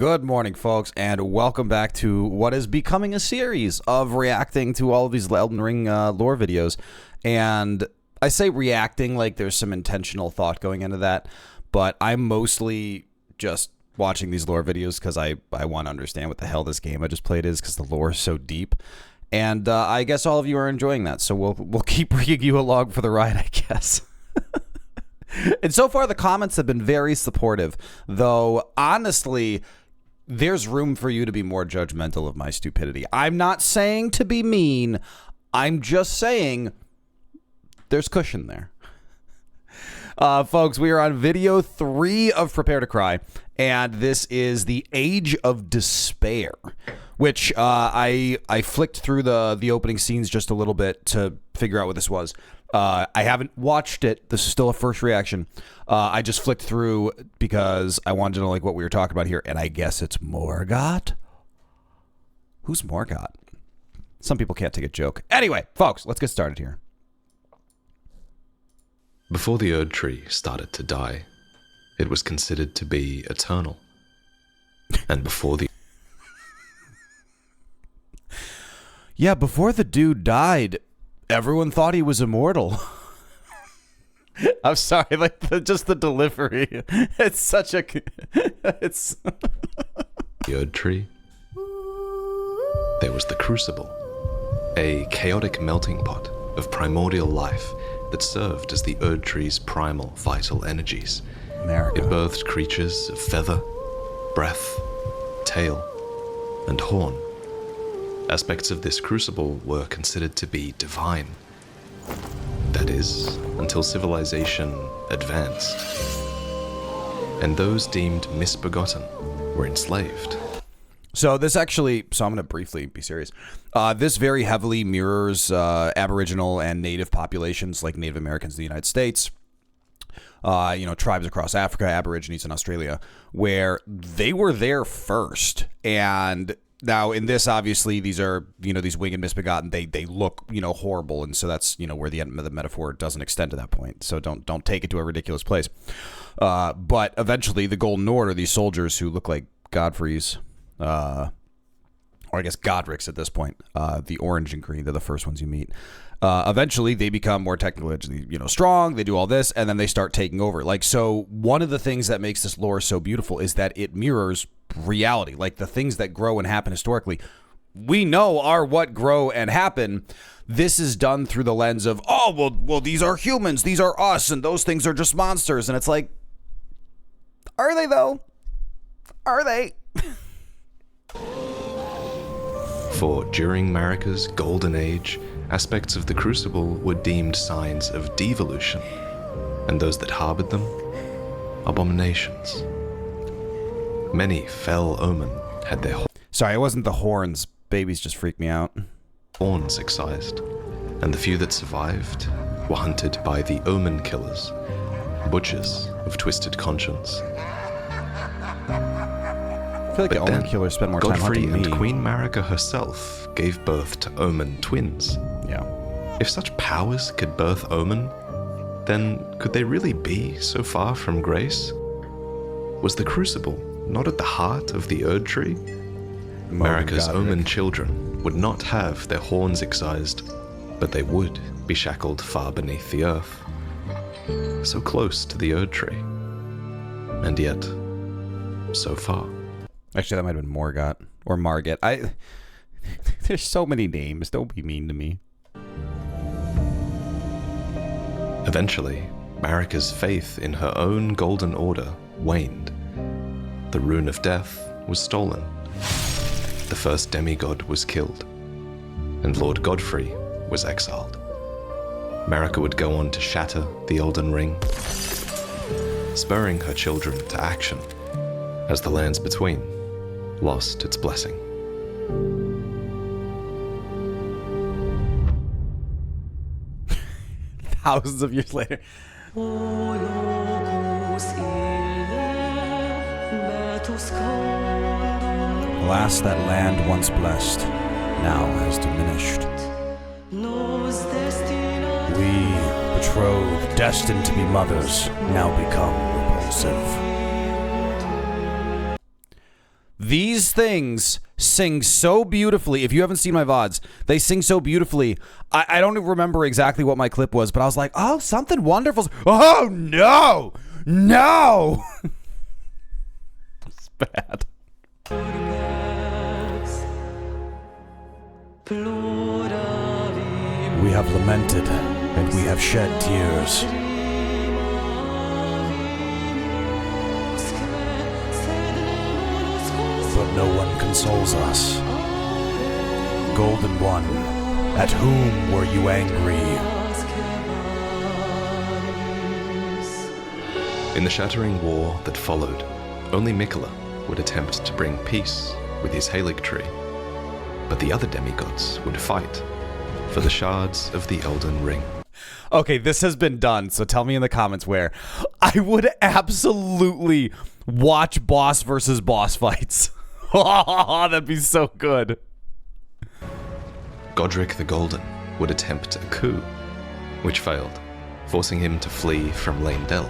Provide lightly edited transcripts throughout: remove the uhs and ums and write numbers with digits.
Good morning, folks, and welcome back to what is becoming a series of reacting to all of these Elden Ring lore videos. And I say reacting like there's some intentional thought going into that, but I'm mostly just watching these lore videos because I want to understand what the hell this game I just played is, because the lore is so deep. And I guess all of you are enjoying that, so we'll keep bringing you along for the ride, I guess. And so far, the comments have been very supportive, though honestly, there's room for you to be more judgmental of my stupidity. I'm not saying to be mean. I'm just saying there's cushion there. Folks, we are on video 3 of Prepare to Cry, and this is the Age of Despair, which I flicked through the opening scenes just a little bit to figure out what this was. I haven't watched it. This is still a first reaction. I just flicked through because I wanted to know like what we were talking about here, and I guess it's Morgot. Who's Morgot? Some people can't take a joke. Anyway, folks, let's get started here. Before the Erd Tree started to die, it was considered to be eternal. And before the... Yeah, before the dude died, everyone thought he was immortal. I'm sorry, like just the delivery. It's such a... It's... the Erd Tree, there was the crucible, a chaotic melting pot of primordial life that served as the Erd Tree's primal vital energies. America. It birthed creatures of feather, breath, tail, and horn. Aspects of this crucible were considered to be divine. That is, until civilization advanced. And those deemed misbegotten were enslaved. So this actually, so I'm going to briefly be serious. This very heavily mirrors Aboriginal and Native populations, like Native Americans in the United States, tribes across Africa, Aborigines in Australia, where they were there first. And now in this, obviously, these are, these winged and misbegotten, they look, horrible. And so that's, where the metaphor doesn't extend to that point. So don't take it to a ridiculous place. But eventually the Golden Horde are these soldiers who look like Godfreys. Or I guess Godric's at this point, the orange and green, they're the first ones you meet. Eventually they become more technologically, strong, they do all this, and then they start taking over. Like, so one of the things that makes this lore so beautiful is that it mirrors reality. Like the things that grow and happen historically, we know are what grow and happen. This is done through the lens of, oh, well, these are humans, these are us, and those things are just monsters. And it's like, are they though? Are they? For during Marika's golden age, aspects of the crucible were deemed signs of devolution, and those that harbored them, abominations. Many fell Omen had their Sorry, it wasn't the horns. Babies just freaked me out. horns excised, and the few that survived were hunted by the Omen killers, butchers of twisted conscience. I feel like the Omen killers spend more time Godfrey hunting me. and Queen Marika herself gave birth to Omen twins. Yeah. If such powers could birth Omen, then could they really be so far from grace? Was the crucible not at the heart of the Erd Tree? Marika's Omen children would not have their horns excised, but they would be shackled far beneath the earth. So close to the Erd Tree, and yet so far. Actually, that might have been Morgot or Margot. There's so many names. Don't be mean to me. Eventually, Marika's faith in her own golden order waned. The rune of death was stolen. The first demigod was killed, and Lord Godfrey was exiled. Marika would go on to shatter the Elden Ring, spurring her children to action as the lands between lost its blessing. Thousands of years later. Alas, that land once blessed, now has diminished. We, betrothed, destined to be mothers, now become repulsive. These things sing so beautifully. If you haven't seen my VODs, they sing so beautifully. I don't even remember exactly what my clip was, but I was like, oh, something wonderful. Oh, no. No. It's bad. We have lamented and we have shed tears. But no one consoles us. Golden One, at whom were you angry? In the shattering war that followed, only Mikola would attempt to bring peace with his Halig tree, but the other demigods would fight for the shards of the Elden Ring. Okay, this has been done, so tell me in the comments where. I would absolutely watch boss versus boss fights. Oh, that'd be so good. Godric the Golden would attempt a coup, which failed, forcing him to flee from Lindell,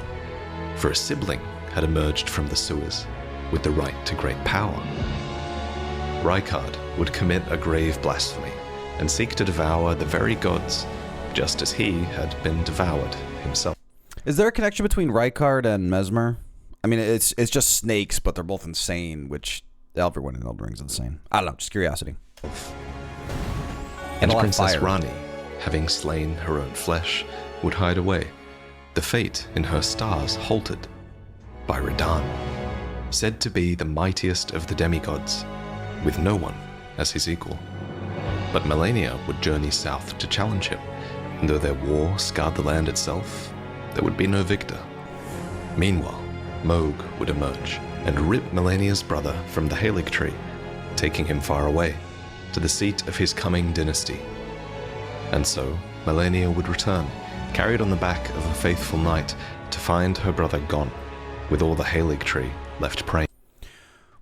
for a sibling had emerged from the sewers with the right to great power. Rykard would commit a grave blasphemy and seek to devour the very gods, just as he had been devoured himself. Is there a connection between Rykard and Mesmer? I mean, it's just snakes, but they're both insane, which everyone in Elden Ring is insane. I don't know, just curiosity. And Princess Rani, having slain her own flesh, would hide away, the fate in her stars halted by Radahn, said to be the mightiest of the demigods, with no one as his equal. But Malenia would journey south to challenge him, and though their war scarred the land itself, there would be no victor. Meanwhile, Mohg would emerge and rip Malenia's brother from the Halig tree, taking him far away, to the seat of his coming dynasty. And so, Malenia would return, carried on the back of a faithful knight, to find her brother gone, with all the Halig tree left praying.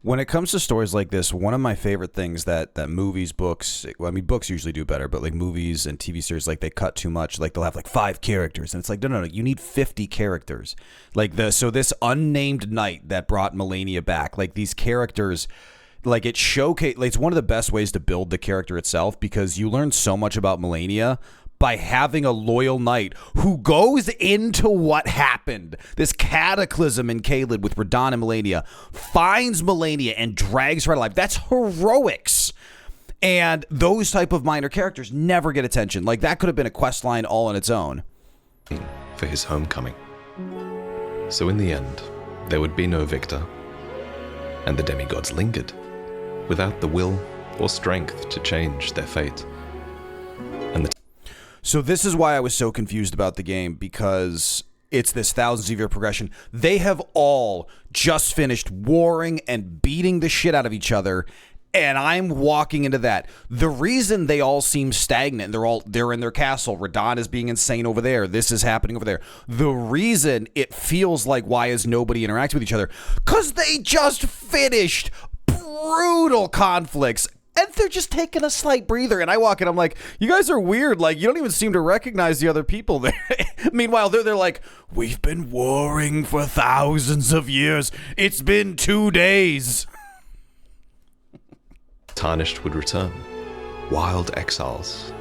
When it comes to stories like this, one of my favorite things that movies, books, well, I mean, books usually do better, but like movies and TV series, like they cut too much. Like they'll have like 5 characters, and it's like, no, you need 50 characters. Like so this unnamed knight that brought Malenia back, like these characters, like it showcase, like, it's one of the best ways to build the character itself, because you learn so much about Malenia by having a loyal knight who goes into what happened, this cataclysm in Caelid with Radahn and Malenia, finds Malenia and drags her alive. That's heroics. And those type of minor characters never get attention. Like that could have been a quest line all on its own. For his homecoming. So in the end, there would be no victor, and the demigods lingered, without the will or strength to change their fate. So this is why I was so confused about the game, because it's this thousands of year progression. They have all just finished warring and beating the shit out of each other, and I'm walking into that. The reason they all seem stagnant, they're in their castle. Radahn is being insane over there. This is happening over there. The reason it feels like why is nobody interacting with each other? Because they just finished brutal conflicts. And they're just taking a slight breather. And I walk in, I'm like, you guys are weird. Like, you don't even seem to recognize the other people there. Meanwhile, they're like, we've been warring for thousands of years. It's been 2 days. Tarnished would return, wild exiles,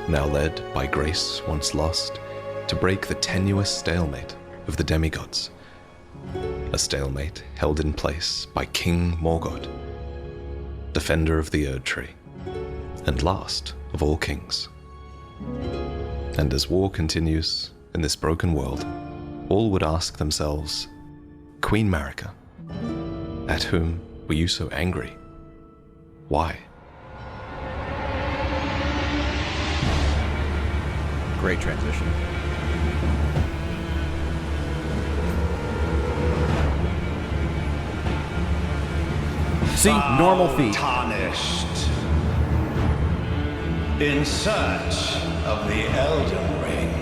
now led by grace once lost, to break the tenuous stalemate of the demigods. A stalemate held in place by King Morgot, defender of the Erd Tree, and last of all kings. And as war continues in this broken world, all would ask themselves, Queen Marika, at whom were you so angry? Why? Great transition. See, normal feet. Tarnished. In search of the Elden Ring.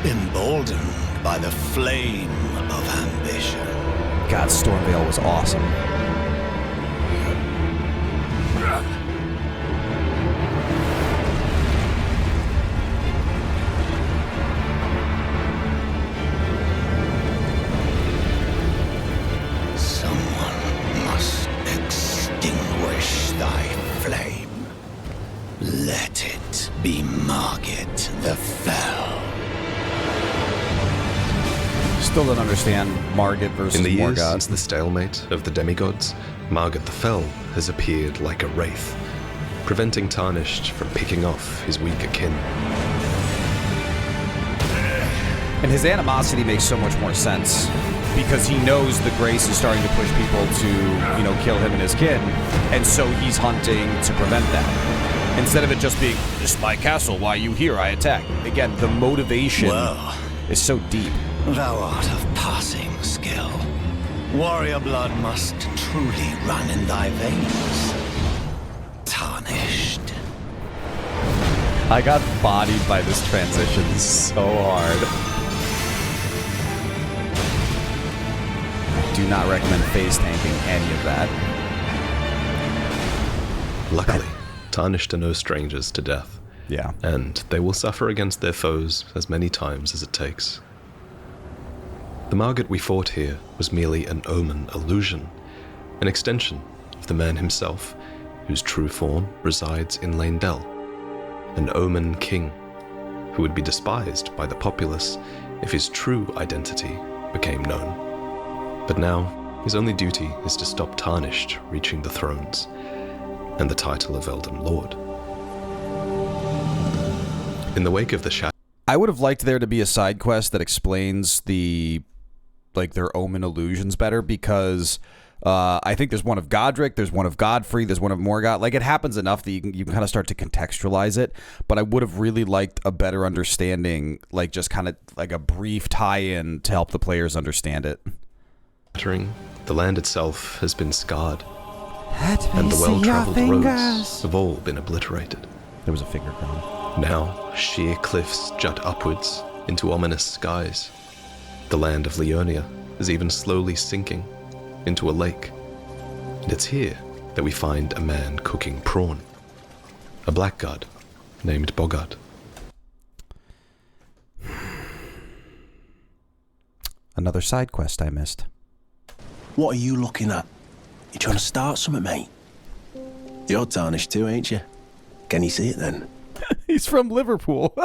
Emboldened by the flame of ambition. God, Stormveil was awesome. Morgot the Fell. Still don't understand Morgot versus In the years Morgot. since the stalemate of the demigods, Morgot the Fell has appeared like a wraith, preventing Tarnished from picking off his weaker kin. And his animosity makes so much more sense because he knows the Grace is starting to push people to, you know, kill him and his kin, and so he's hunting to prevent that. Instead of it just being, "This is my castle, why are you here? I attack." Again, the motivation is so deep. Thou art of passing skill. Warrior blood must truly run in thy veins. Tarnished. I got bodied by this transition so hard. Do not recommend face tanking any of that. Luckily, Tarnished are no strangers to death. Yeah. And they will suffer against their foes as many times as it takes. The Morgot we fought here was merely an Omen illusion, an extension of the man himself, whose true form resides in Lindell, an Omen king, who would be despised by the populace if his true identity became known. But now, his only duty is to stop Tarnished reaching the thrones and the title of Elden Lord. In the wake of the I would have liked there to be a side quest that explains their Omen illusions better, because I think there's one of Godric, there's one of Godfrey, there's one of Morgot. Like, it happens enough that you can kind of start to contextualize it, but I would have really liked a better understanding, like just kind of like a brief tie-in to help the players understand it. shattering, the land itself has been scarred, and the well-traveled roads have all been obliterated. There was a finger crown. Now, sheer cliffs jut upwards into ominous skies. The land of Leonia is even slowly sinking into a lake. And it's here that we find a man cooking prawn. A black god named Morgot. Another side quest I missed. What are you looking at? You trying to start something, mate? You're Tarnished too, ain't you? Can you see it then? He's from Liverpool.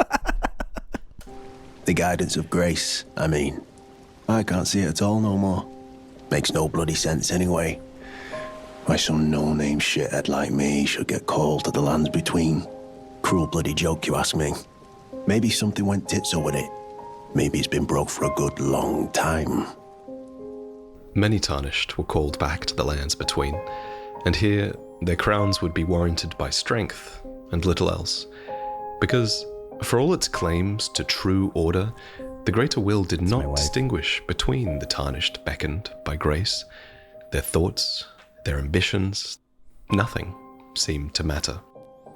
The guidance of grace, I mean. I can't see it at all no more. Makes no bloody sense anyway. Why some no-name shithead like me should get called to the lands between. Cruel bloody joke, you ask me. Maybe something went tits-up with it. Maybe it's been broke for a good long time. Many Tarnished were called back to the lands between, and here their crowns would be warranted by strength and little else. Because, for all its claims to true order, the Greater Will did not distinguish between the Tarnished beckoned by grace. Their thoughts, their ambitions, nothing seemed to matter.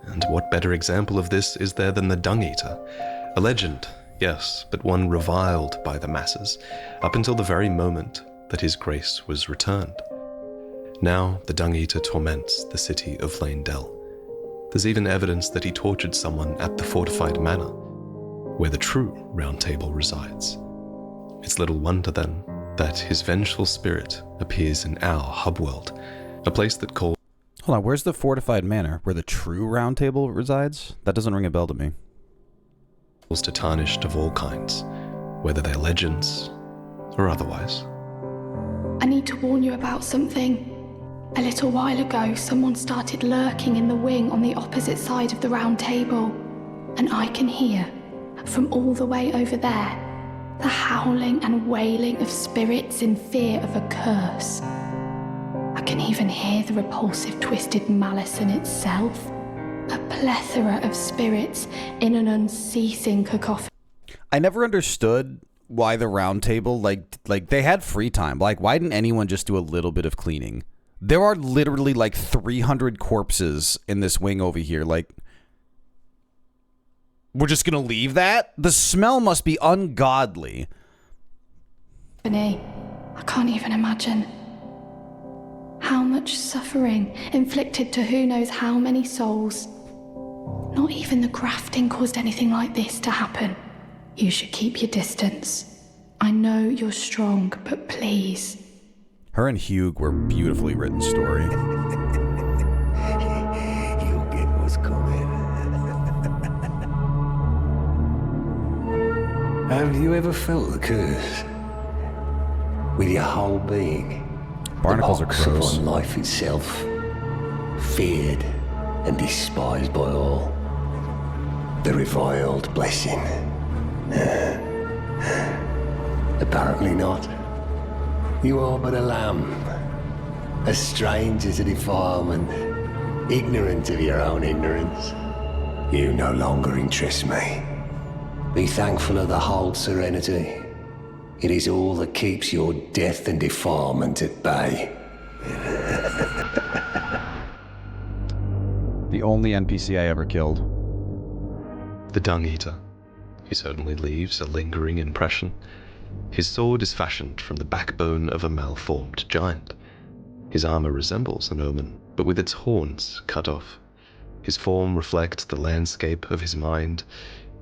And what better example of this is there than the Dung Eater? A legend, yes, but one reviled by the masses, up until the very moment that his grace was returned. Now the Dung Eater torments the city of Lindell. There's even evidence that he tortured someone at the fortified manor, where the true Round Table resides. It's little wonder, then, that his vengeful spirit appears in our hub world, a place that calls... Hold on, where's the fortified manor where the true Round Table resides? That doesn't ring a bell to me. ...to Tarnished of all kinds, whether they're legends or otherwise. I need to warn you about something. A little while ago, someone started lurking in the wing on the opposite side of the Round Table, and I can hear, from all the way over there, the howling and wailing of spirits in fear of a curse. I can even hear the repulsive twisted malice in itself. A plethora of spirits in an unceasing cacophony. I never understood why the Round Table, like they had free time. Like, why didn't anyone just do a little bit of cleaning? There are literally like 300 corpses in this wing over here. Like, we're just going to leave that? The smell must be ungodly. I can't even imagine. How much suffering inflicted to who knows how many souls. Not even the grafting caused anything like this to happen. You should keep your distance. I know you're strong, but please. Her and Hugh were a beautifully written story. You get what's coming. Have you ever felt the curse? With your whole being? Barnacles are The pox gross. upon life itself. Feared and despised by all. The reviled blessing. Apparently not. You are but a lamb. A stranger to defilement. Ignorant of your own ignorance. You no longer interest me. Be thankful of the whole serenity. It is all that keeps your death and defilement at bay. The only NPC I ever killed. The Dung Eater. He certainly leaves a lingering impression. His sword is fashioned from the backbone of a malformed giant. His armor resembles an Omen, but with its horns cut off. His form reflects the landscape of his mind.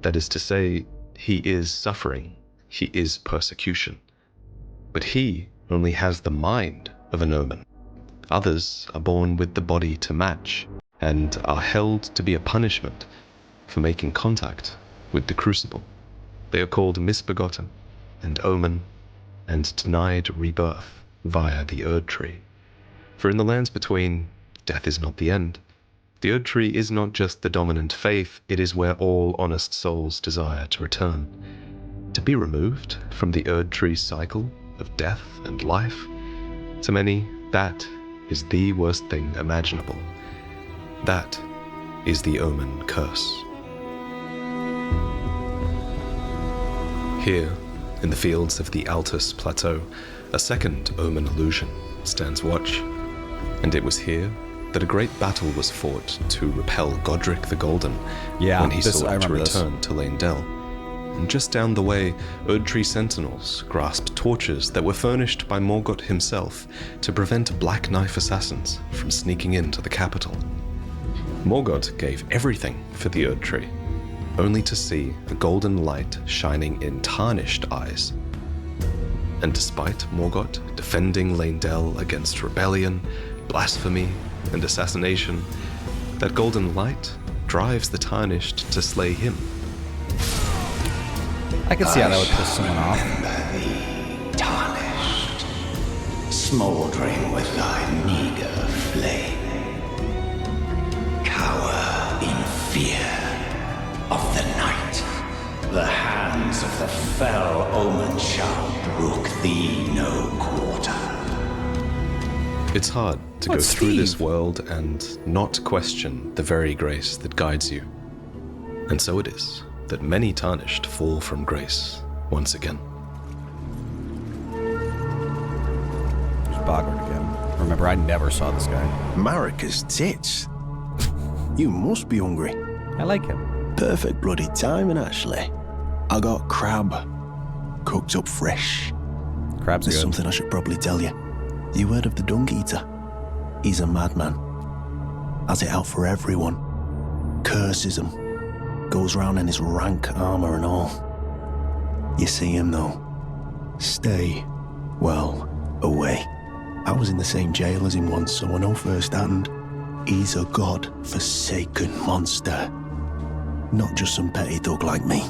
That is to say, he is suffering. He is persecution. But he only has the mind of an Omen. Others are born with the body to match, and are held to be a punishment for making contact with the crucible. They are called misbegotten, and Omen, and denied rebirth via the Erd Tree. For in the lands between, death is not the end. The Erd Tree is not just the dominant faith, it is where all honest souls desire to return. To be removed from the Erd Tree's cycle of death and life, to many, that is the worst thing imaginable. That is the Omen curse. Here, in the fields of the Altus Plateau, a second Omen illusion stands watch, and it was here that a great battle was fought to repel Godric the Golden when he sought to return to Lindell. And just down the way, Erd Tree sentinels grasped torches that were furnished by Morgot himself to prevent Black Knife assassins from sneaking into the capital. Morgot gave everything for the Erd Tree, only to see a golden light shining in tarnished eyes. And despite Morgot defending Lindell against rebellion, blasphemy, and assassination, that golden light drives the tarnished to slay him. I can see how that would piss someone off. Thee, tarnished, smouldering with thy meager flame. Cower in fear of the night. The hands of the fell Omen shall brook thee no quarter. It's hard to go through this world and not question the very grace that guides you. And so it is that many tarnished fall from grace once again. There's Bogart again. Remember, I never saw this guy. Marika's tits. You must be hungry. I like him. Perfect bloody timing, actually. I got crab. Cooked up fresh. Crab's There's good. something I should probably tell you. You heard of the Dung Eater? He's a madman. Has it out for everyone. Curses them. Goes round in his rank armor and all. You see him though. Stay, well, away. I was in the same jail as him once, so I know firsthand. He's a god-forsaken monster. Not just some petty thug like me.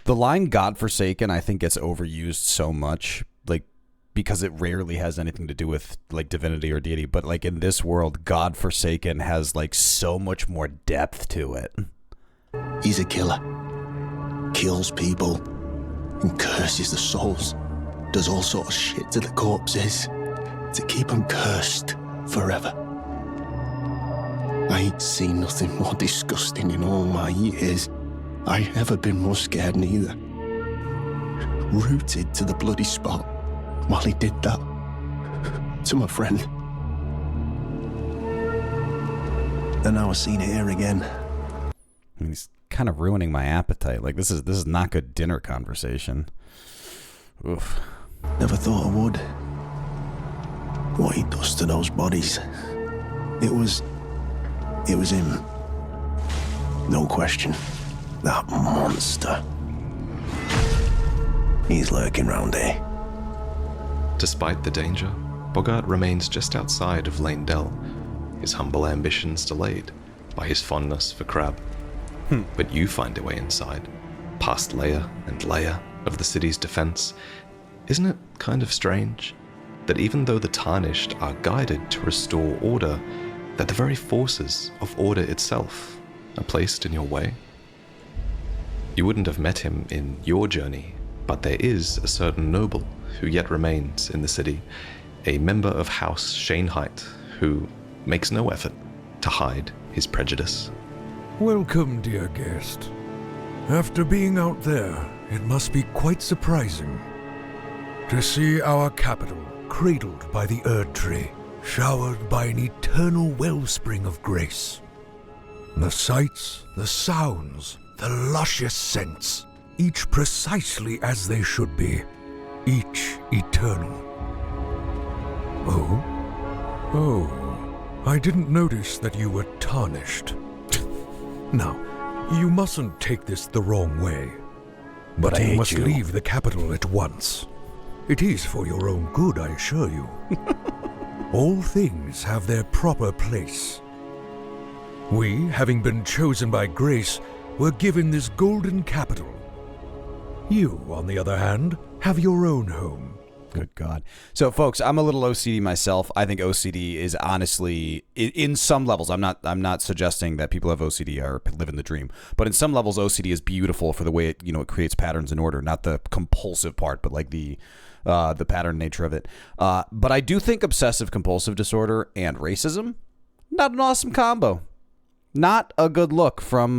The line "godforsaken" I think gets overused so much, like, because it rarely has anything to do with like divinity or deity, but like in this world, godforsaken has like so much more depth to it. He's a killer. Kills people and curses the souls. Does all sorts of shit to the corpses to keep them cursed forever. I ain't seen nothing more disgusting in all my years. I ain't ever been more scared neither. Rooted to the bloody spot while he did that to my friend. And now I've seen it here again. He's kind of ruining my appetite. Like this is not good dinner conversation. Oof. Never thought I would. What he does to those bodies. It was him. No question. That monster. He's lurking round here. Despite the danger, Bogart remains just outside of Lindell, his humble ambitions delayed by his fondness for crab. But you find a way inside, past layer and layer of the city's defense, isn't it kind of strange that even though the Tarnished are guided to restore order, that the very forces of order itself are placed in your way? You wouldn't have met him in your journey, but there is a certain noble who yet remains in the city, a member of House Shaneheit, who makes no effort to hide his prejudice. Welcome, dear guest. After being out there, it must be quite surprising to see our capital cradled by the Erd Tree, showered by an eternal wellspring of grace. The sights, the sounds, the luscious scents, each precisely as they should be, each eternal. Oh, I didn't notice that you were tarnished. Now, you mustn't take this the wrong way, but you must leave the capital at once. It is for your own good, I assure you. All things have their proper place. We, having been chosen by grace, were given this golden capital. You, on the other hand, have your own home. Good God. So, folks, I'm a little OCD myself. I think OCD is honestly, in some levels, I'm not suggesting that people who have OCD are living the dream, but in some levels, OCD is beautiful for the way it, it creates patterns and order, not the compulsive part, but like the pattern nature of it. But I do think obsessive compulsive disorder and racism, not an awesome combo. Not a good look from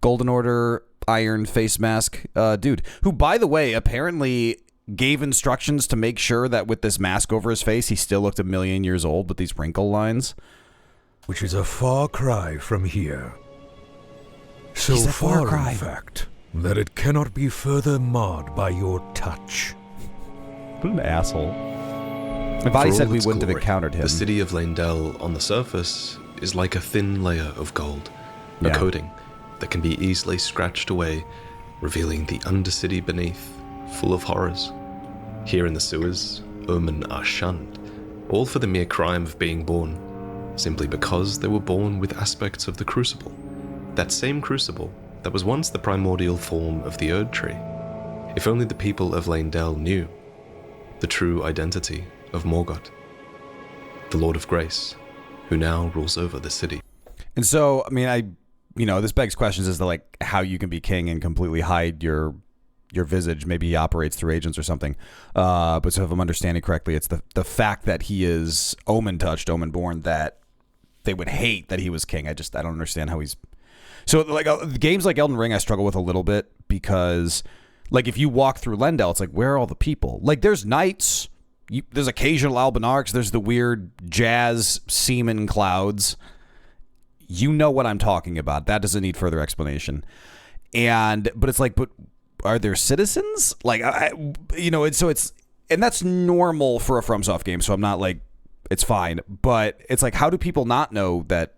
Golden Order Iron Face Mask dude, who, by the way, apparently gave instructions to make sure that with this mask over his face, he still looked 1,000,000 years old with these wrinkle lines. Which is a far cry from here. So far, in fact, that it cannot be further marred by your touch. What an asshole. Vaati said we wouldn't have encountered him. The city of Lindell on the surface is like a thin layer of gold, a coating that can be easily scratched away, revealing the undercity beneath, full of horrors. Here in the sewers, Omen are shunned, all for the mere crime of being born, simply because they were born with aspects of the crucible, that same crucible that was once the primordial form of the Erd Tree. If only the people of Lindell knew the true identity of Morgot, the Lord of Grace, who now rules over the city. And so, I mean, this begs questions as to like how you can be king and completely hide your visage. Maybe he operates through agents or something. But so if I'm understanding correctly, it's the fact that he is Omen touched, Omen born, that they would hate that he was king. I don't understand how he's. So like games like Elden Ring, I struggle with a little bit because like if you walk through Lindell, it's like, where are all the people? Like there's knights, there's occasional Albinarchs, there's the weird jazz seaman clouds. You know what I'm talking about. That doesn't need further explanation. But it's like, but are there citizens? Like, and so it's, and that's normal for a FromSoft game. So I'm not like, it's fine. But it's like, how do people not know that?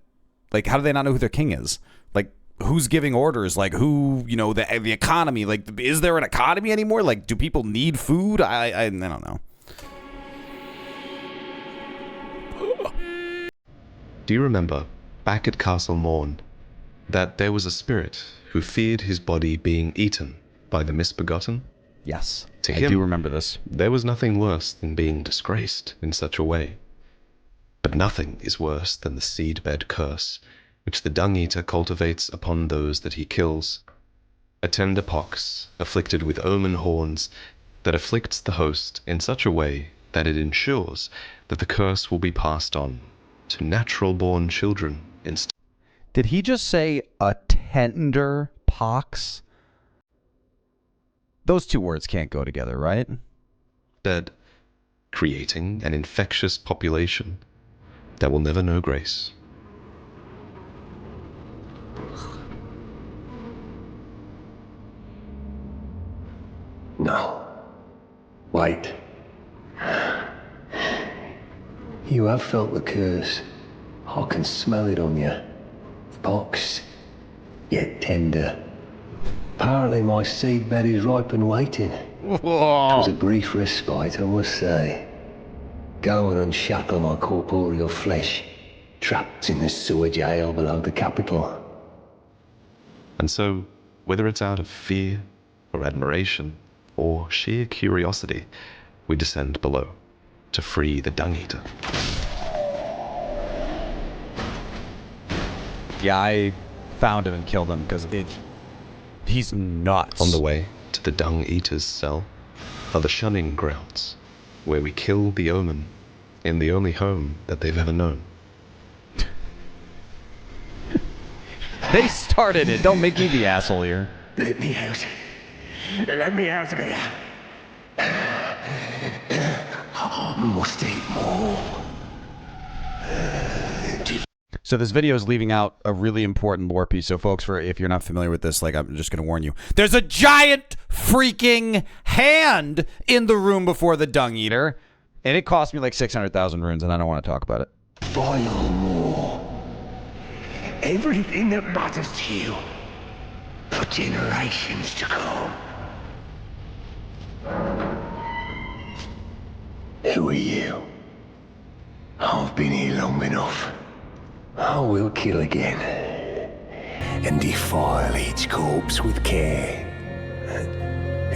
Like, how do they not know who their king is? Like, who's giving orders? Like, who, the economy? Like, is there an economy anymore? Like, do people need food? I don't know. Do you remember, back at Castle Morn, that there was a spirit who feared his body being eaten by the misbegotten? Yes, to I him, do remember this. There was nothing worse than being disgraced in such a way. But nothing is worse than the seedbed curse, which the Dung Eater cultivates upon those that he kills. A tender pox, afflicted with omen horns, that afflicts the host in such a way that it ensures that the curse will be passed on to natural-born children instead. Did he just say a tender pox? Those two words can't go together, right? Instead, creating an infectious population that will never know grace. No. Wait. You have felt the curse. I can smell it on you. Pox, yet tender. Apparently my seedbed is ripe and waiting. It was a brief respite, I must say. Go and unshackle my corporeal flesh, trapped in the sewer jail below the capital. And so, Whether it's out of fear, or admiration, or sheer curiosity, we descend below to free the Dung Eater. Yeah, I found him and killed him because he's nuts. On the way to the Dung Eater's cell are the shunning grounds, where we kill the Omen in the only home that they've ever known. They started it. Don't make me the asshole here. Let me out. Let me out of here. Must eat more. So this video is leaving out a really important lore piece. So folks, if you're not familiar with this, like, I'm just going to warn you. There's a giant freaking hand in the room before the Dung Eater. And it cost me like 600,000 runes, and I don't want to talk about it. Boil more. Everything that matters to you for generations to come. Who are you? I've been here long enough. I will kill again and defile each corpse with care,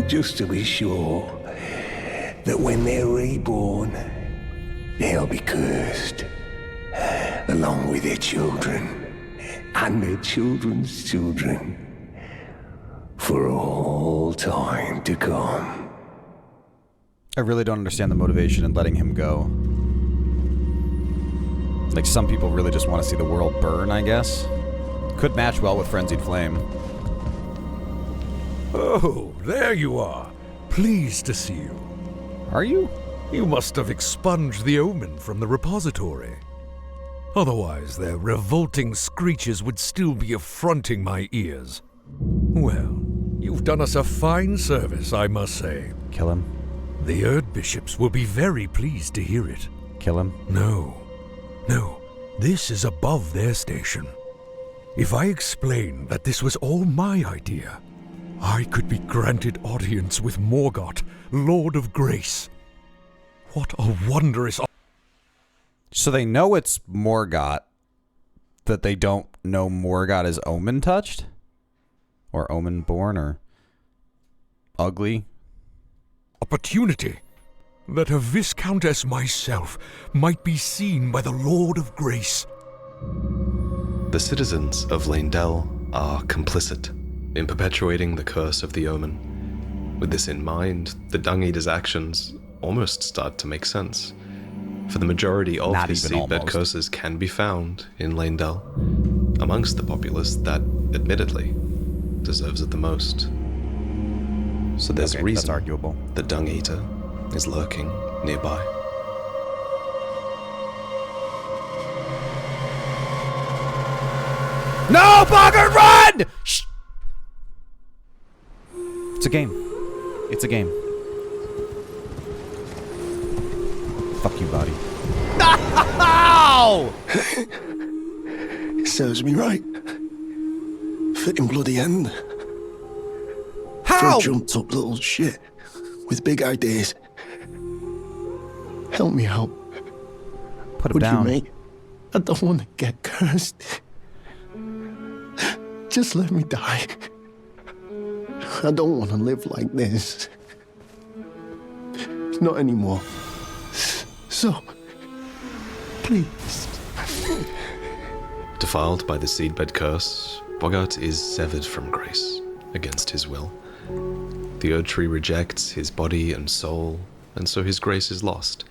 just to be sure that when they're reborn, they'll be cursed, along with their children and their children's children, for all time to come. I really don't understand the motivation in letting him go. Like, some people really just want to see the world burn, I guess. Could match well with Frenzied Flame. Oh, there you are. Pleased to see you. Are you? You must have expunged the Omen from the repository. Otherwise, their revolting screeches would still be affronting my ears. Well, you've done us a fine service, I must say. Kill him. The Erdbishops will be very pleased to hear it. Kill him. No, this is above their station. If I explain that this was all my idea, I could be granted audience with Morgot, Lord of Grace. What a wondrous... So they know it's Morgot, that they don't know Morgot is Omen touched? Or Omen born, or ugly? Opportunity that a Viscountess myself might be seen by the Lord of Grace. The citizens of Lindell are complicit in perpetuating the curse of the Omen. With this in mind, the Dung Eater's actions almost start to make sense. For the majority of his seedbed curses can be found in Lindell, amongst the populace that, admittedly, deserves it the most. So there's reason that's arguable. The Dung Eater is lurking nearby. No, Bogart, run! Shh! It's a game. It's a game. Fuck you, Vaati. No! Serves me right. Fitting bloody end. How? For a jumped up little shit with big ideas. Help me out. Put him Would down. you, mate? I don't want to get cursed. Just let me die. I don't want to live like this. Not anymore. So, please. Defiled by the seedbed curse, Morgot is severed from grace, against his will. The Erd Tree rejects his body and soul, and so his grace is lost,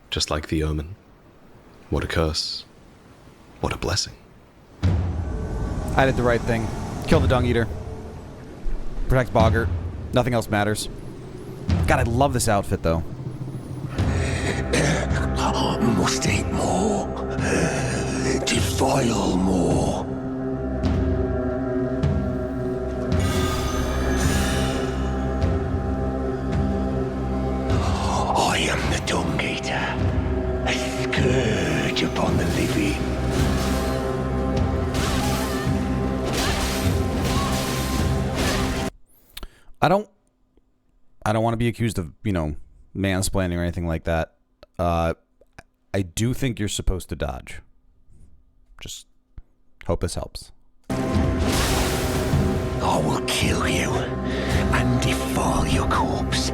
just like the Omen. What a curse. What a blessing. I did the right thing. Kill the Dung Eater. Protect Boggart. Nothing else matters. God, I love this outfit, though. Must eat more. Defile more. I am the Dung Eater, a scourge upon the living. I don't want to be accused of, mansplaining or anything like that. I do think you're supposed to dodge. Just hope this helps. I will kill you and defile your corpse.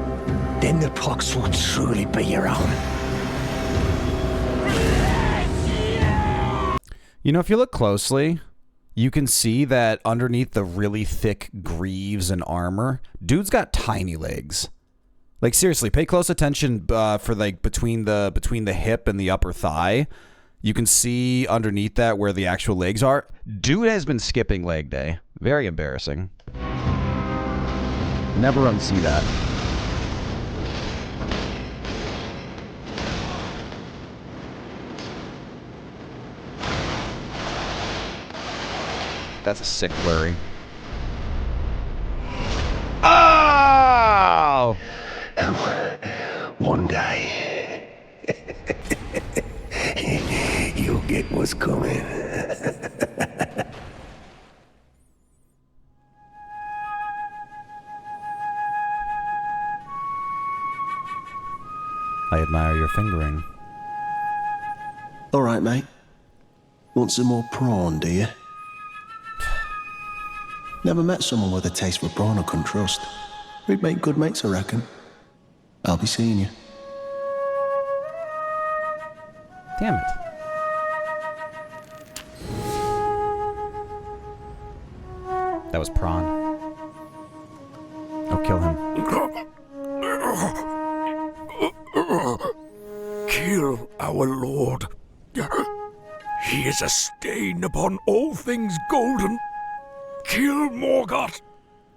Then the pox will truly be your own. You know, if you look closely, you can see that underneath the really thick greaves and armor, dude's got tiny legs. Like, seriously, pay close attention for, like, between the hip and the upper thigh. You can see underneath that where the actual legs are. Dude has been skipping leg day. Very embarrassing. Never unsee that. That's a sick blurry. Oh! One day, you'll get what's coming. I admire your fingering. All right, mate. Want some more prawn, do you? Never met someone with a taste for prawn I couldn't trust. We'd make good mates, I reckon. I'll be seeing you. Damn it. That was prawn. Oh, kill him. Kill our lord. He is a stain upon all things golden. Kill Morgot,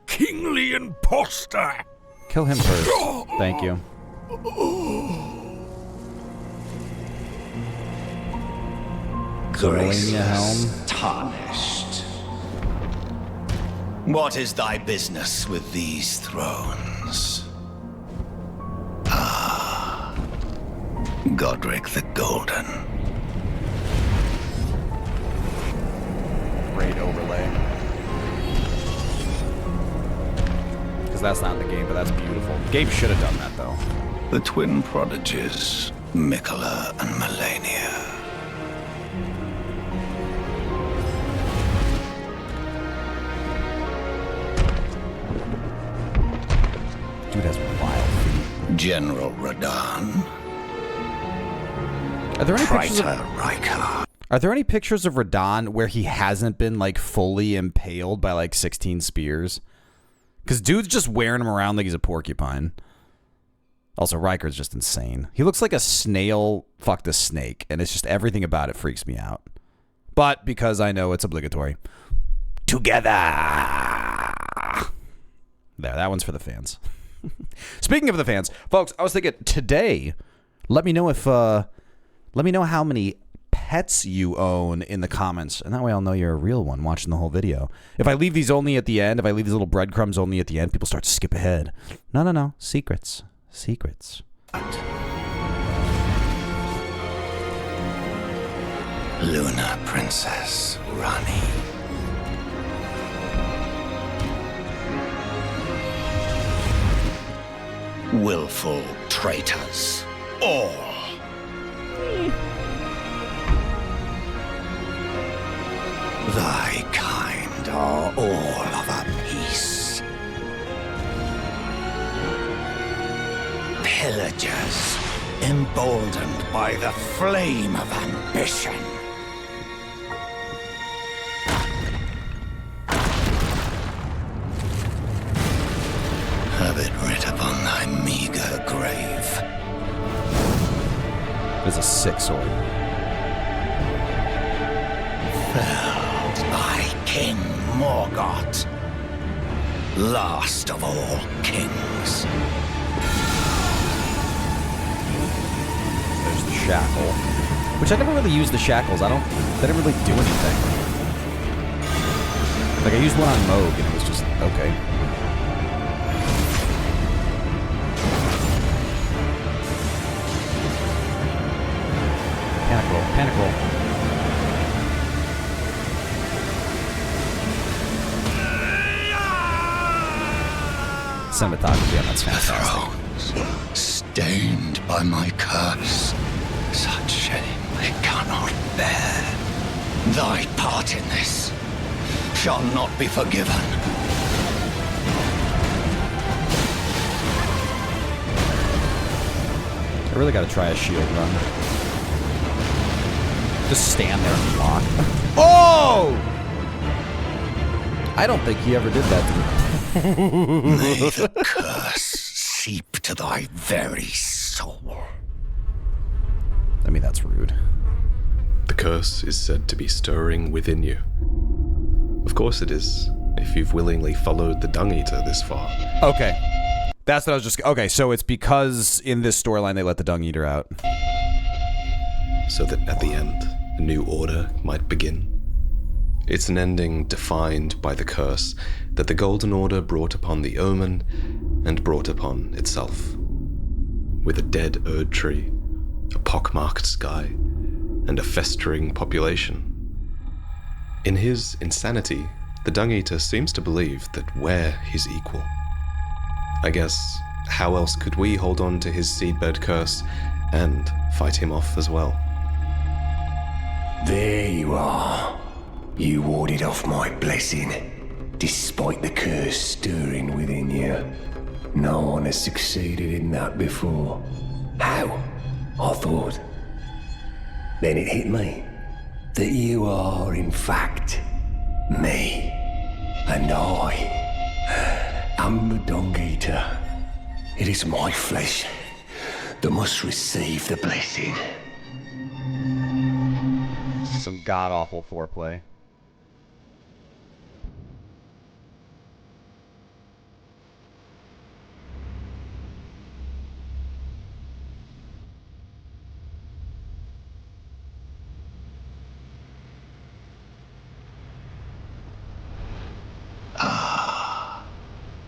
kingly impostor. Kill him first. Thank you. Grace helm. tarnished. What is thy business with these thrones? Ah, Godric the Golden. Great overlay. Because that's not in the game, but that's beautiful. The game should have done that, though. The twin prodigies, Mikola and Melania. Dude has wild feet. General Radahn. Are there any pictures Praetor of, Rykar. Are there any pictures of Radahn where he hasn't been, like, fully impaled by, like, 16 spears? Because dude's just wearing him around like he's a porcupine. Also, Riker's just insane. He looks like a snail fucked a snake, and it's just everything about it freaks me out. But because I know it's obligatory. Together! There, that one's for the fans. Speaking of the fans, folks, I was thinking today, let me know how many pets you own in the comments, and that way I'll know you're a real one watching the whole video. If I leave these only at the end, if I leave these little breadcrumbs only at the end, people start to skip ahead. No. Secrets. Secrets. Luna Princess Rani. Willful traitors, all. Thy kind are all of a piece. Pillagers, emboldened by the flame of ambition. Have it writ upon thy meager grave. There's a sick sword. Felled by King Morgot, last of all kings. There's the shackle. Which I never really used the shackles. They didn't really do anything. Like, I used one on Moog, and it was just, okay. Panic roll. Panic roll. Cinematography on that's fantastic. Thrones, stained by my curse, such shame I cannot bear. Thy part in this shall not be forgiven. I really gotta try a shield run. Just stand there and block. Oh! I don't think he ever did that to me. May the curse seep to thy very soul. I mean, that's rude. The curse is said to be stirring within you. Of course it is, if you've willingly followed the Dung Eater this far. Okay. That's what I was just... Okay, so it's because in this storyline they let the Dung Eater out. So that at the end, a new order might begin. It's an ending defined by the curse that the Golden Order brought upon the Omen and brought upon itself. With a dead Erd tree, a pockmarked sky, and a festering population. In his insanity, the Dung Eater seems to believe that we're his equal. I guess, how else could we hold on to his seedbed curse and fight him off as well? There you are. You warded off my blessing, despite the curse stirring within you. No one has succeeded in that before. How? I thought. Then it hit me that you are, in fact, me. And I am the Dung Eater. It is my flesh that must receive the blessing. Some god-awful foreplay.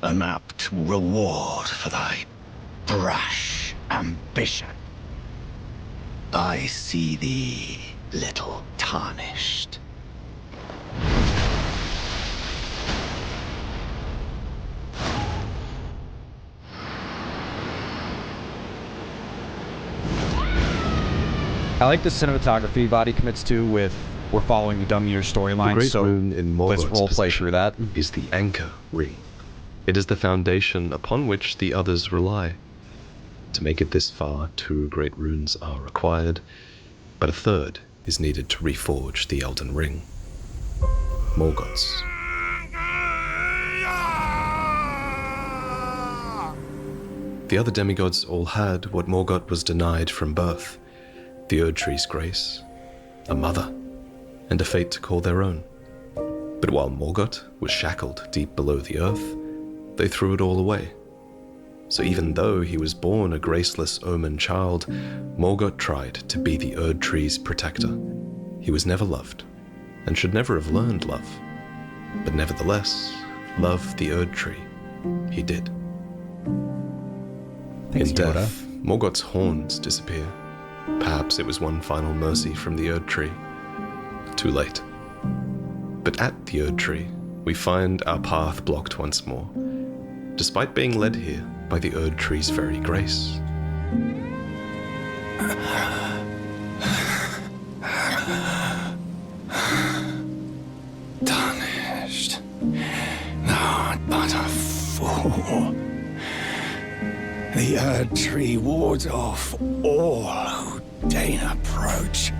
An apt reward for thy brash ambition. I see thee, little tarnished. I like the cinematography Vaati commits to with we're following the Dung Eater storyline, The great so rune in let's Morgot's roleplay possession through that. is the anchor ring. It is the foundation upon which the others rely. To make it this far, 2 great runes are required, but a third is needed to reforge the Elden Ring. Morgot's. The other demigods all had what Morgot was denied from birth: the Erd Tree's grace, a mother, and a fate to call their own. But while Morgot was shackled deep below the earth, they threw it all away. So even though he was born a graceless Omen child, Morgot tried to be the Erd Tree's protector. He was never loved, and should never have learned love. But nevertheless, love the Erd Tree he did. Thanks, In death, Morgot's horns disappear. Perhaps it was one final mercy from the Erd Tree. Too late. But at the Erd Tree, we find our path blocked once more, despite being led here by the Erd Tree's very grace. Tarnished. Thou but a fool. The Erd Tree wards off all who deign approach.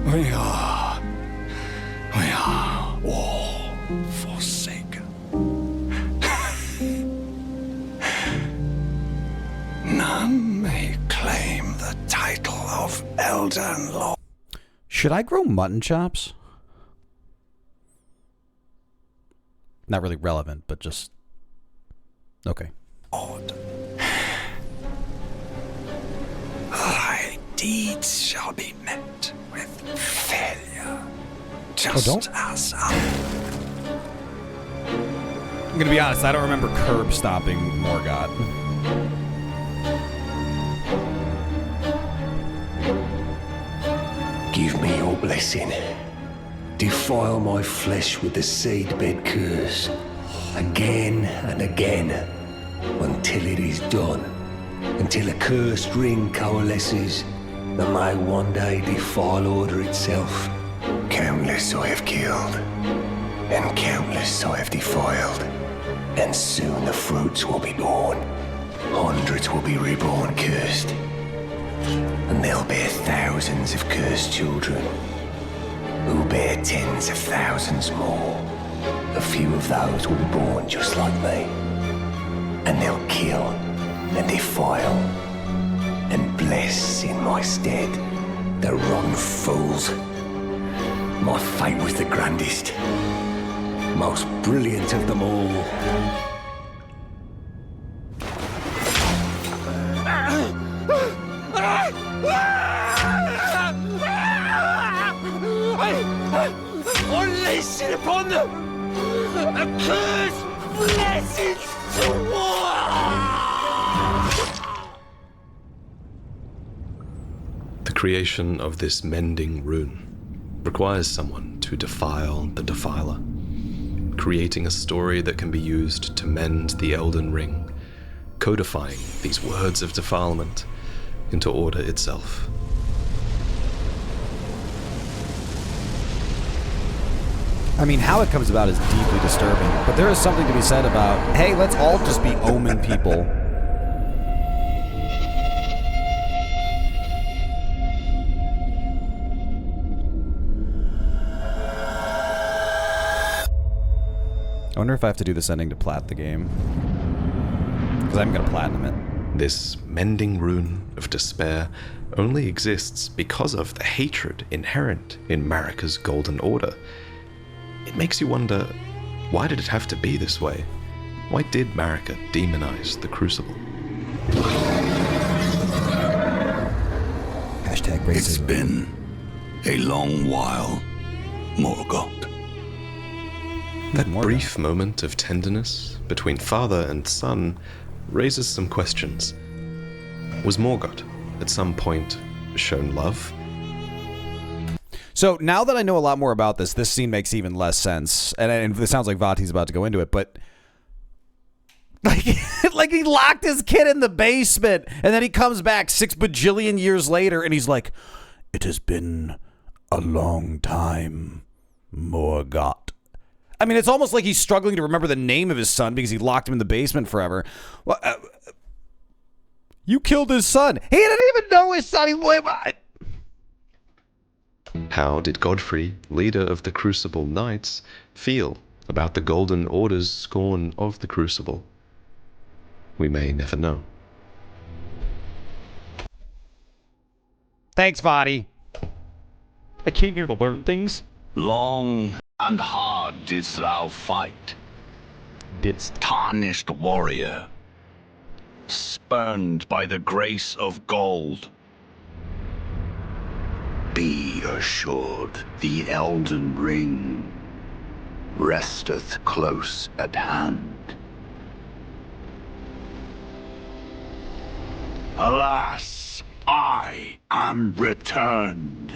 We are all forsaken. None may claim the title of Elden Lord. Should I grow mutton chops? Not really relevant, but just... Okay. Thy deeds shall be met with failure, just as I'm gonna be honest, I don't remember curb stomping Morgot. Give me your blessing. Defile my flesh with the seedbed curse, again and again, until it is done. Until a cursed ring coalesces that may one day defile order itself. Countless I have killed, and countless I have defiled, and soon the fruits will be born. Hundreds will be reborn cursed. And they'll bear thousands of cursed children, who bear tens of thousands more. A few of those will be born just like me. And they'll kill and defile and bless in my stead. The rotten fools. My fate was the grandest, most brilliant of them all. Unleash it upon them! A curse blessings to war! The creation of this mending rune requires someone to defile the defiler, creating a story that can be used to mend the Elden Ring, codifying these words of defilement into order itself. I mean, how it comes about is deeply disturbing, but there is something to be said about, hey, let's all just be Omen people. I wonder if I have to do this ending to plat the game. Because I'm going to platinum it. This mending rune of despair only exists because of the hatred inherent in Marika's Golden Order. It makes you wonder, why did it have to be this way? Why did Marika demonize the crucible? Hashtag racism. It's been a long while, Morgot. That brief moment of tenderness between father and son raises some questions. Was Morgot, at some point, shown love? So now that I know a lot more about this, this scene makes even less sense. And it sounds like Vaati's about to go into it, but like he locked his kid in the basement, and then he comes back 6 bajillion years later, and he's like, "It has been a long time, Morgot." I mean, it's almost like he's struggling to remember the name of his son because he locked him in the basement forever. Well, you killed his son. He didn't even know his son. How did Godfrey, leader of the Crucible Knights, feel about the Golden Order's scorn of the Crucible? We may never know. Thanks, Vaati. I came here to learn things. Long and hard didst thou fight, tarnished warrior, spurned by the grace of gold. Be assured, the Elden Ring resteth close at hand. Alas, I am returned.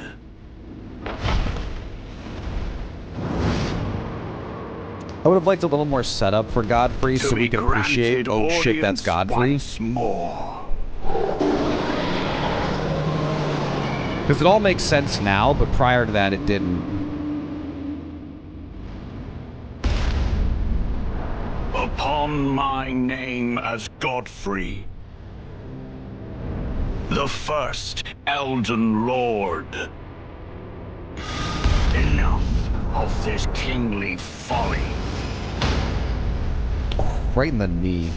I would have liked a little more setup for Godfrey so we could appreciate, oh shit, that's Godfrey. Once more. Because it all makes sense now, but prior to that it didn't. Upon my name as Godfrey, the first Elden Lord. Enough of this kingly folly. Right in the knee.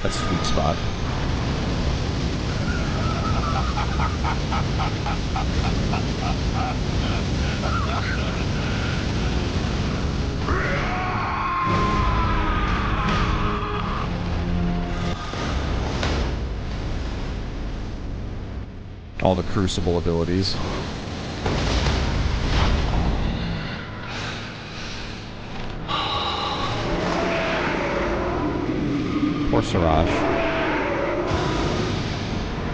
That's a sweet spot. All the crucible abilities. Poor Siraj.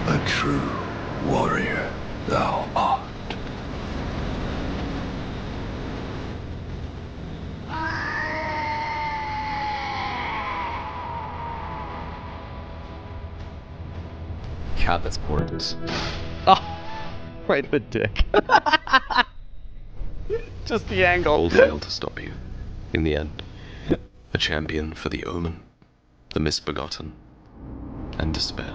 A true warrior thou art. God, that's gorgeous. Oh, right in the dick. Just the angle. All failed to stop you. In the end, a champion for the Omen, the misbegotten, and despair.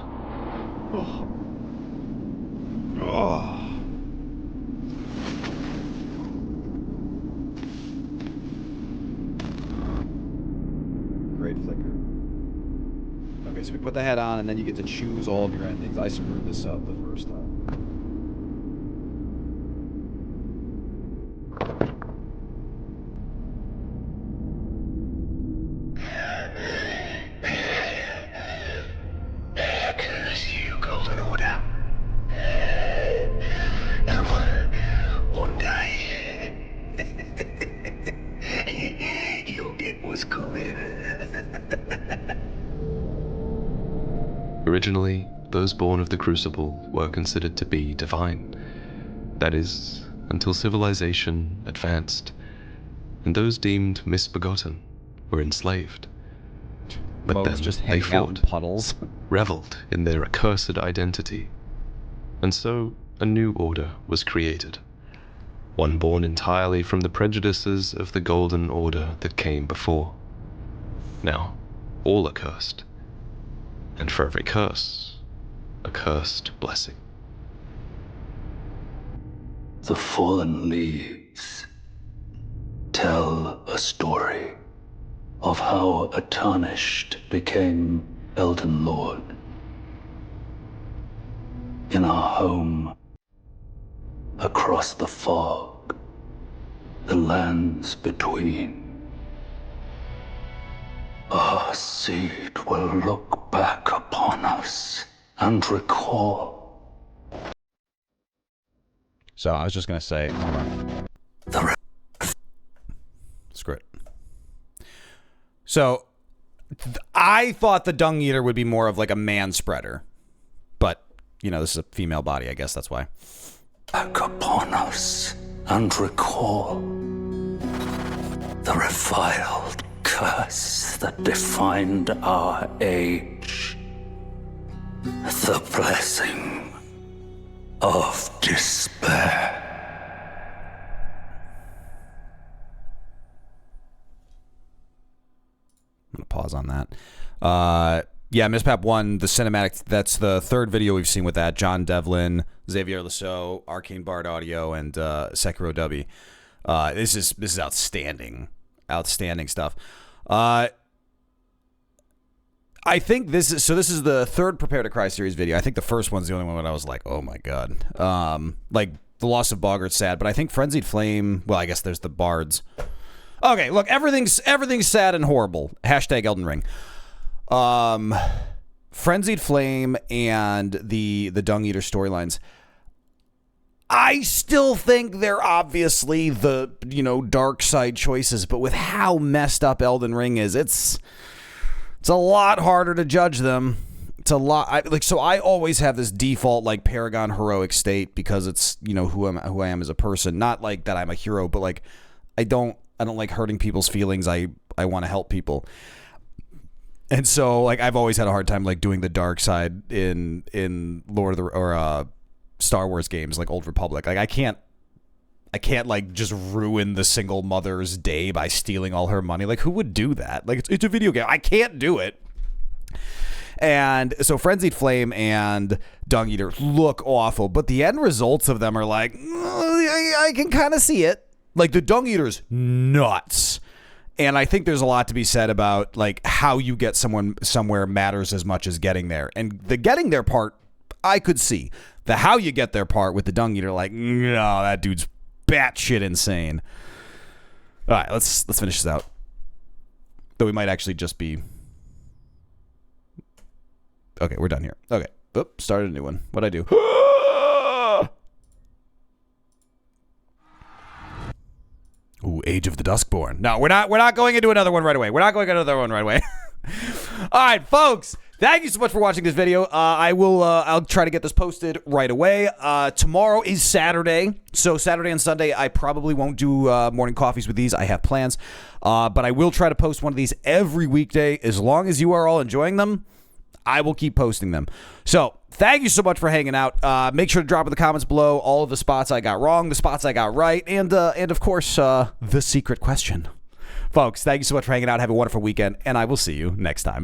Great flicker. Okay, so we put the head on, and then you get to choose all of your endings. I screwed this up the first time. Curse you, Golden Order. And one day, you'll get what's coming. Originally, those born of the Crucible were considered to be divine. That is, until civilization advanced, and those deemed misbegotten were enslaved. But Mo's then just they hanging out in fought, puddles. reveled in their accursed identity, and so a new order was created. One born entirely from the prejudices of the Golden Order that came before. Now, all are cursed. And for every curse, a cursed blessing. The fallen leaves tell a story of how a tarnished became Elden Lord. In our home, across the fog, the lands between, our seed will look back upon us and recall. So I was just gonna say, hold on. Screw it. So I thought the Dung Eater would be more of like a man spreader, but you know, this is a female body. I guess that's why. Back upon us and recall the reviled curse that defined our age. The blessing of despair. I'm gonna pause on that. Yeah, Miss Pap 1, the cinematic, that's the third video we've seen with that. John Devlin, Xavier Lasso, Arcane Bard Audio, and Sekiro Dubby. This is outstanding. Outstanding stuff. I think this is the third Prepare to Cry series video. I think the first one's the only one that I was like, oh my god. Like, the loss of Boggart's sad, but I think Frenzied Flame, well, I guess there's the Bards. Okay, look, everything's sad and horrible. Hashtag Elden Ring. Frenzied Flame and the Dung Eater storylines, I still think they're obviously the, you know, dark side choices, but with how messed up Elden Ring is, it's a lot harder to judge them. It's a lot, so I always have this default like Paragon heroic state because it's, you know, who I am as a person. Not like that I'm a hero, but like I don't like hurting people's feelings. I want to help people. And so, like, I've always had a hard time, like, doing the dark side in Lord of the or Star Wars games, like Old Republic. Like, I can't like just ruin the single mother's day by stealing all her money. Like, who would do that? Like, it's a video game. I can't do it. And so, Frenzied Flame and Dung Eater look awful, but the end results of them are like, I can kind of see it. Like, the Dung Eater's nuts. And I think there's a lot to be said about like how you get someone somewhere matters as much as getting there. And the getting there part, I could see. The how you get there part with the Dung Eater, like, no, that dude's batshit insane. All right, let's finish this out. Though we might actually just be. Okay, we're done here. Okay, oop, started a new one. What'd I do? Ooh, Age of the Duskborn. No, we're not going into another one right away. We're not going into another one right away. All right, folks. Thank you so much for watching this video. I'll try to get this posted right away. Tomorrow is Saturday. So Saturday and Sunday, I probably won't do morning coffees with these. I have plans. But I will try to post one of these every weekday. As long as you are all enjoying them, I will keep posting them. So thank you so much for hanging out. Make sure to drop in the comments below all of the spots I got wrong, the spots I got right, and of course, the secret question. Folks, thank you so much for hanging out. Have a wonderful weekend, and I will see you next time.